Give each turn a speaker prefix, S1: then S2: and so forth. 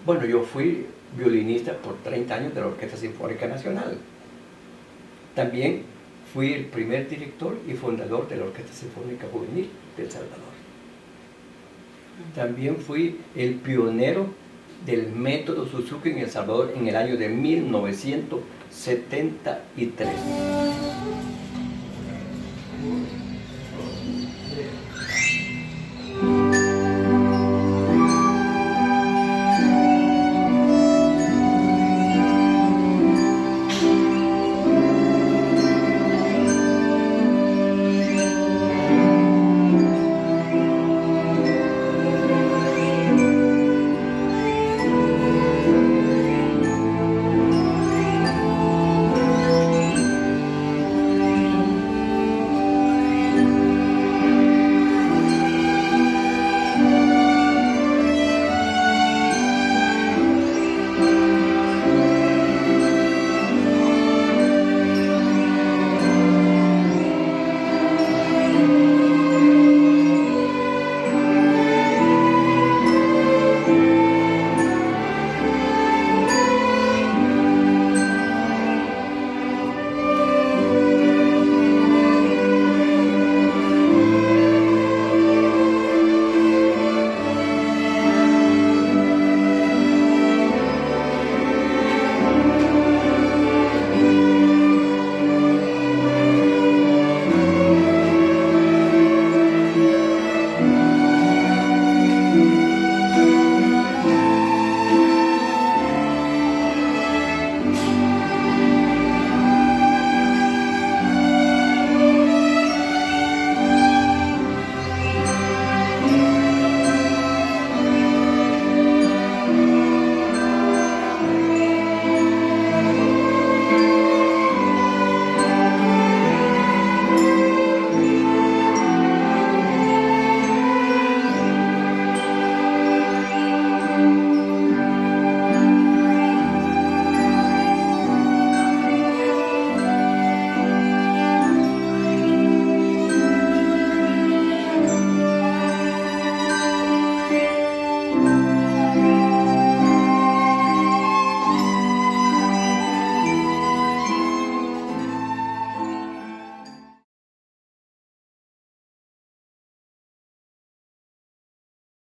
S1: Bueno, yo fui violinista por 30 años de la Orquesta Sinfónica Nacional. También fui el primer director y fundador de la Orquesta Sinfónica Juvenil de El Salvador. También fui el pionero del método Suzuki en El Salvador en el año de 1973.